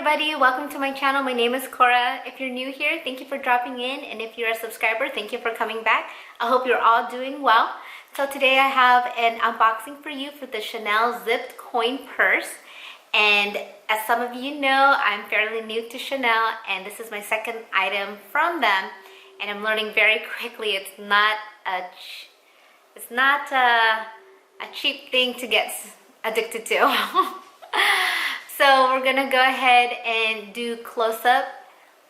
everybody, welcome to my channel. My name is Cora. If you're new here, thank you for dropping in, and if you're a subscriber, thank you for coming back. I hope you're all doing well. So today I have an unboxing for you for the Chanel zipped coin purse. And as some of you know, I'm fairly new to Chanel, and this is my second item from them, and I'm learning very quickly it's not a cheap thing to get addicted to. So we're gonna go ahead and do close-up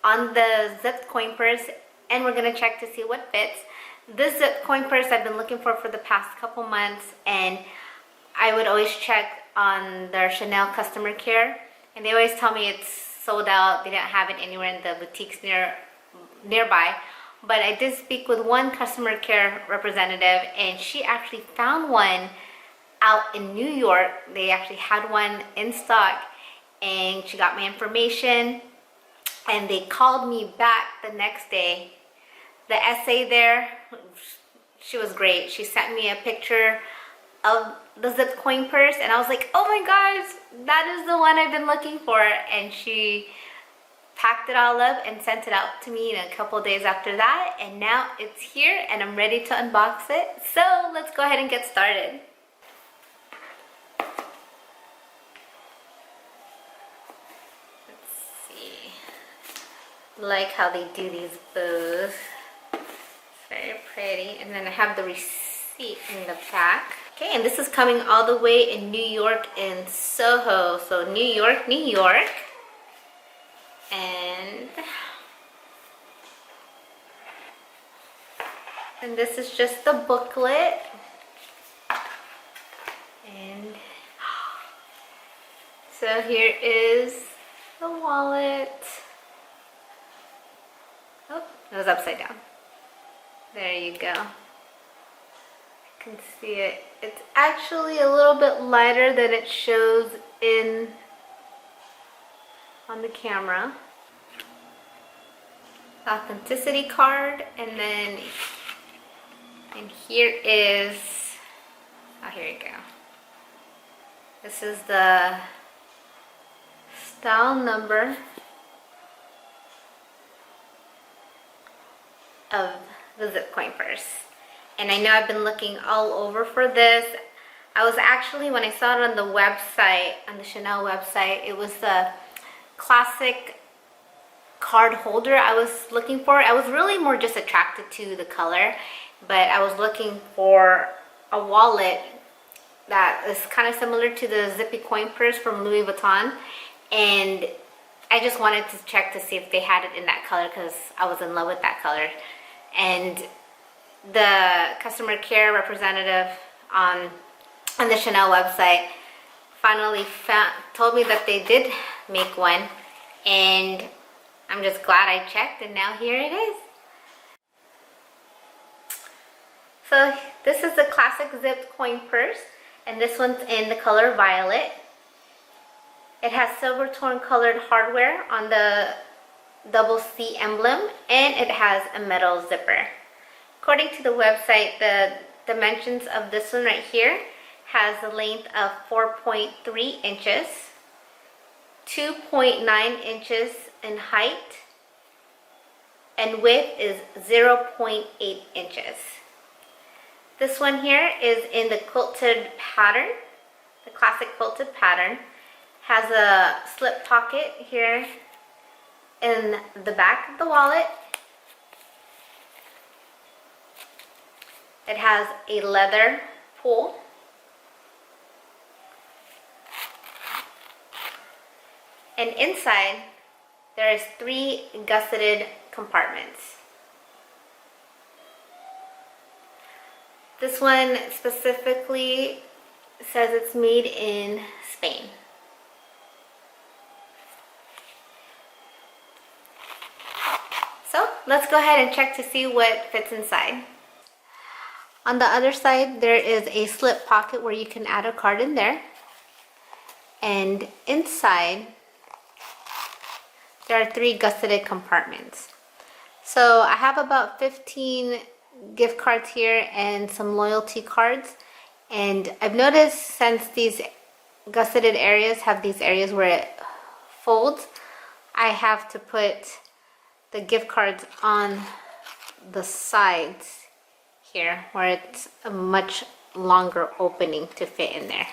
on the zipped coin purse, and we're gonna check to see what fits. This zipped coin purse I've been looking for the past couple months, and I would always check on their Chanel customer care, and they always tell me it's sold out. They don't have it anywhere in the boutiques nearby. But I did speak with one customer care representative, and she actually found one out in New York. They actually had one in stock, and she got my information, and they called me back the next day. The essay there, she was great. She sent me a picture of the zipped coin purse, and I was like, oh my gosh, that is the one I've been looking for. And she packed it all up and sent it out to me in a couple days after that, and now it's here and I'm ready to unbox it. So let's go ahead and get started. Like how they do these bows. Very pretty. And then I have the receipt in the back. Okay, and this is coming all the way in New York in Soho. So New York, New York. And this is just the booklet. And so here is the wallet. Oh, it was upside down. There you go. You can see it. It's actually a little bit lighter than it shows on the camera. Authenticity card, and then here is, oh, here you go. This is the style number of the zip coin purse. And I know I've been looking all over for this. I was actually, when I saw it on the website, on the Chanel website, it was the classic card holder I was looking for. I was really more just attracted to the color, but I was looking for a wallet that is kind of similar to the zippy coin purse from Louis Vuitton, and I just wanted to check to see if they had it in that color because I was in love with that color. And the customer care representative on the Chanel website finally told me that they did make one, and I'm just glad I checked, and now here it is. So this is the classic zipped coin purse, and this one's in the color violet. It has silver tone colored hardware on the double C emblem, and it has a metal zipper. According to the website, the dimensions of this one right here has a length of 4.3 inches, 2.9 inches in height, and width is 0.8 inches. This one here is in the quilted pattern, the classic quilted pattern. Has a slip pocket here in the back of the wallet. It has a leather pull. And inside, there is 3 gusseted compartments. This one specifically says it's made in Spain. So let's go ahead and check to see what fits inside. On the other side, there is a slip pocket where you can add a card in there. And inside, there are 3 gusseted compartments. So I have about 15 gift cards here and some loyalty cards. And I've noticed since these gusseted areas have these areas where it folds, I have to put the gift cards on the sides here where it's a much longer opening to fit in there.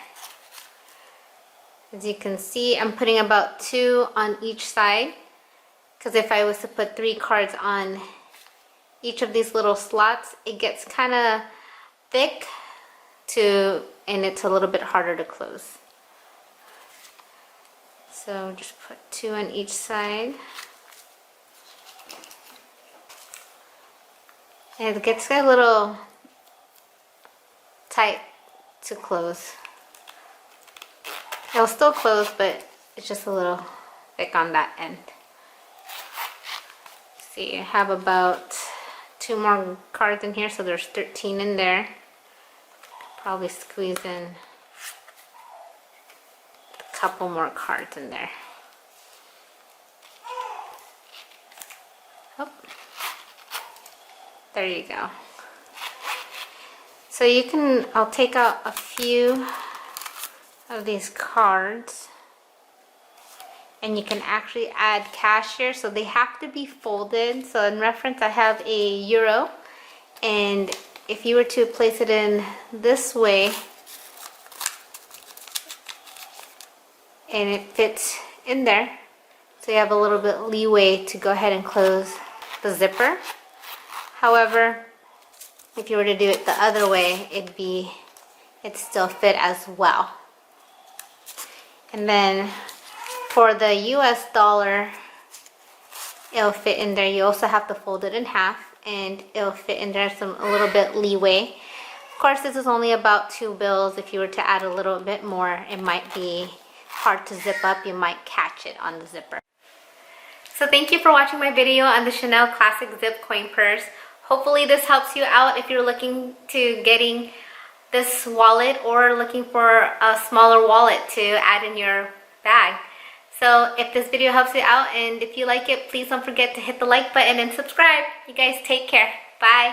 As you can see, I'm putting about 2 on each side, because if I was to put 3 cards on each of these little slots, it gets kind of thick and it's a little bit harder to close. So just put 2 on each side. And it gets a little tight to close. It'll still close, but it's just a little thick on that end. See, I have about 2 more cards in here, so there's 13 in there. Probably squeeze in a couple more cards in there. Oh, there you go. So you can, I'll take out a few of these cards, and you can actually add cash here, so they have to be folded. So in reference, I have a euro, and if you were to place it in this way and it fits in there, so you have a little bit leeway to go ahead and close the zipper. However, if you were to do it the other way, it'd still fit as well. And then for the US dollar, it'll fit in there. You also have to fold it in half, and it'll fit in there a little bit leeway. Of course, this is only about 2 bills. If you were to add a little bit more, it might be hard to zip up. You might catch it on the zipper. So thank you for watching my video on the Chanel Classic Zip Coin Purse. Hopefully this helps you out if you're looking to getting this wallet or looking for a smaller wallet to add in your bag. So if this video helps you out and if you like it, please don't forget to hit the like button and subscribe. You guys take care. Bye.